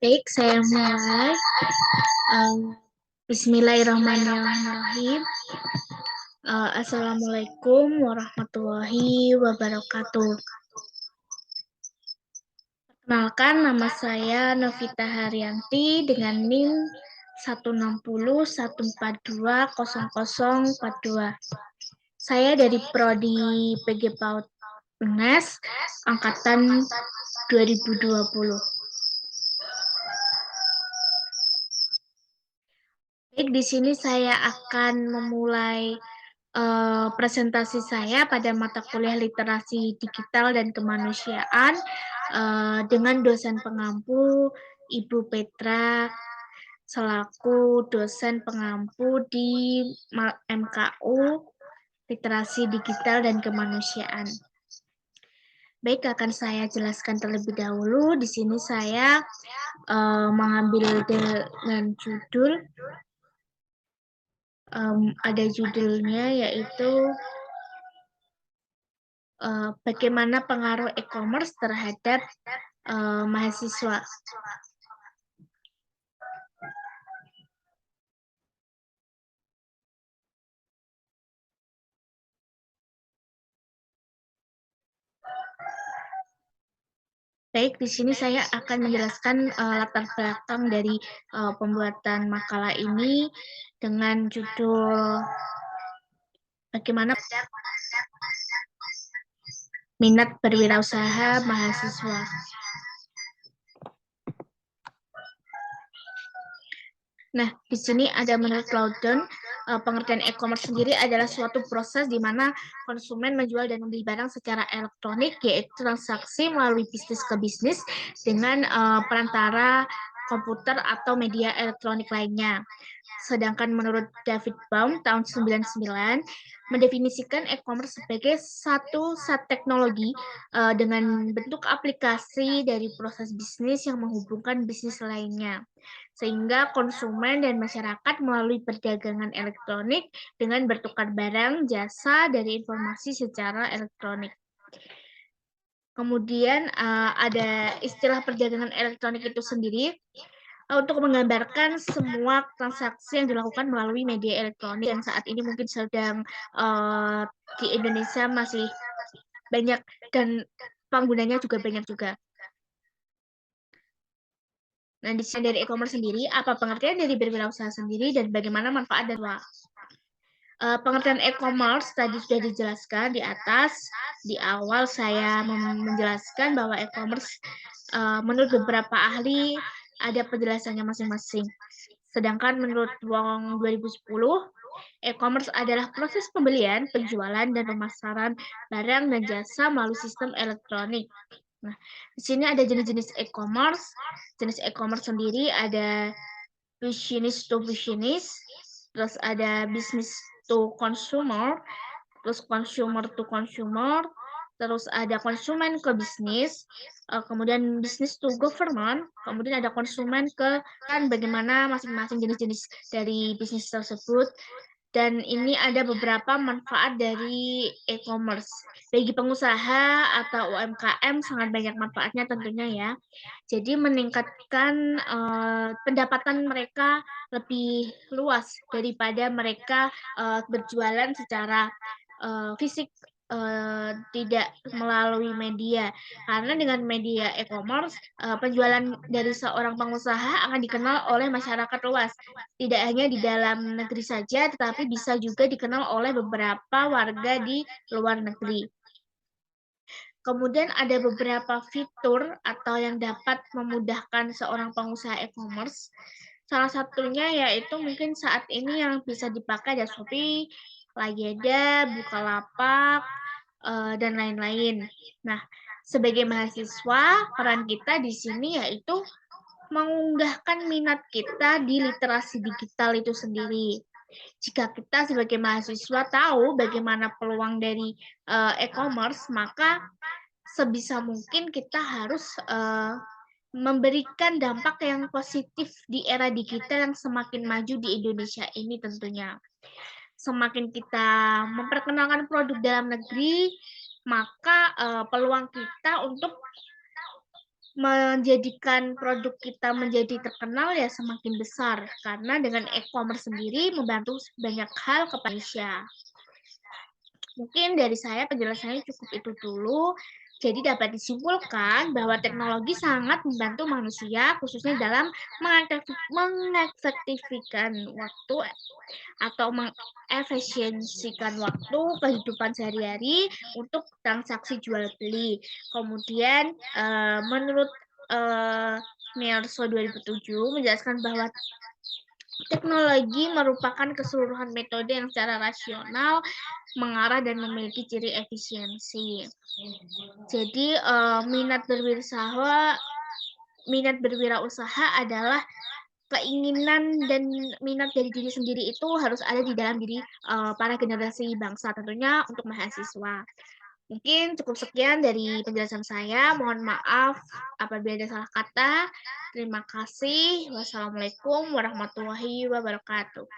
Baik, saya mulai. Bismillahirrahmanirrahim. Assalamualaikum warahmatullahi wabarakatuh. Perkenalkan, nama saya Novita Haryanti dengan NIM 16014200042. Saya dari Prodi PG PAUD UNES angkatan 2020. Baik, di sini saya akan memulai presentasi saya pada mata kuliah literasi digital dan kemanusiaan dengan dosen pengampu Ibu Petra selaku dosen pengampu di MKU Literasi Digital dan Kemanusiaan. Baik, akan saya jelaskan terlebih dahulu. Di sini saya mengambil dengan judul ada judulnya yaitu bagaimana pengaruh e-commerce terhadap mahasiswa. Baik, di sini saya akan menjelaskan latar belakang dari pembuatan makalah ini dengan judul bagaimana minat berwirausaha mahasiswa. Nah, di sini ada menurut Loudon, pengertian e-commerce sendiri adalah suatu proses di mana konsumen menjual dan membeli barang secara elektronik, yaitu transaksi melalui bisnis ke bisnis dengan perantara komputer atau media elektronik lainnya. Sedangkan menurut David Baum tahun 1999 mendefinisikan e-commerce sebagai satu set teknologi dengan bentuk aplikasi dari proses bisnis yang menghubungkan bisnis lainnya, sehingga konsumen dan masyarakat melalui perdagangan elektronik dengan bertukar barang, jasa dari informasi secara elektronik. Kemudian ada istilah perdagangan elektronik itu sendiri untuk menggambarkan semua transaksi yang dilakukan melalui media elektronik yang saat ini mungkin sedang di Indonesia masih banyak dan penggunanya juga banyak juga. Nah, di sini dari e-commerce sendiri, apa pengertian dari berwirausaha sendiri dan bagaimana manfaat dan pengertian e-commerce tadi sudah dijelaskan di atas. Di awal saya menjelaskan bahwa e-commerce menurut beberapa ahli ada penjelasannya masing-masing. Sedangkan menurut Wong 2010, e-commerce adalah proses pembelian, penjualan, dan pemasaran barang dan jasa melalui sistem elektronik. Nah, di sini ada jenis-jenis e-commerce. Jenis e-commerce sendiri ada business to business, terus ada business to consumer, terus consumer to consumer, terus ada konsumen ke bisnis, kemudian bisnis to government, kemudian ada konsumen ke kan bagaimana masing-masing jenis-jenis dari bisnis tersebut. Dan ini ada beberapa manfaat dari e-commerce. Bagi pengusaha atau UMKM sangat banyak manfaatnya tentunya ya. Jadi meningkatkan pendapatan mereka lebih luas daripada mereka berjualan secara fisik tidak melalui media. Karena dengan media e-commerce, penjualan dari seorang pengusaha akan dikenal oleh masyarakat luas. Tidak hanya di dalam negeri saja, tetapi bisa juga dikenal oleh beberapa warga di luar negeri. Kemudian ada beberapa fitur atau yang dapat memudahkan seorang pengusaha e-commerce. Salah satunya yaitu mungkin saat ini yang bisa dipakai ada Shopee, Lazada, Bukalapak, dan lain-lain. Nah, sebagai mahasiswa, peran kita di sini yaitu mengundahkan minat kita di literasi digital itu sendiri. Jika kita sebagai mahasiswa tahu bagaimana peluang dari e-commerce, maka sebisa mungkin kita harus memberikan dampak yang positif di era digital yang semakin maju di Indonesia ini tentunya. Semakin kita memperkenalkan produk dalam negeri, maka peluang kita untuk menjadikan produk kita menjadi terkenal ya semakin besar, karena dengan e-commerce sendiri membantu banyak hal kepada Indonesia. Mungkin dari saya penjelasannya cukup itu dulu. Jadi dapat disimpulkan bahwa teknologi sangat membantu manusia khususnya dalam mengefektifkan waktu atau mengefisiensikan waktu kehidupan sehari-hari untuk transaksi jual beli. Kemudian menurut Mearso 2007 menjelaskan bahwa teknologi merupakan keseluruhan metode yang secara rasional mengarah dan memiliki ciri efisiensi. Jadi minat berwirausaha adalah keinginan dan minat dari diri sendiri itu harus ada di dalam diri para generasi bangsa, tentunya untuk mahasiswa. Mungkin cukup sekian dari penjelasan saya. Mohon maaf apabila ada salah kata. Terima kasih. Wassalamualaikum warahmatullahi wabarakatuh.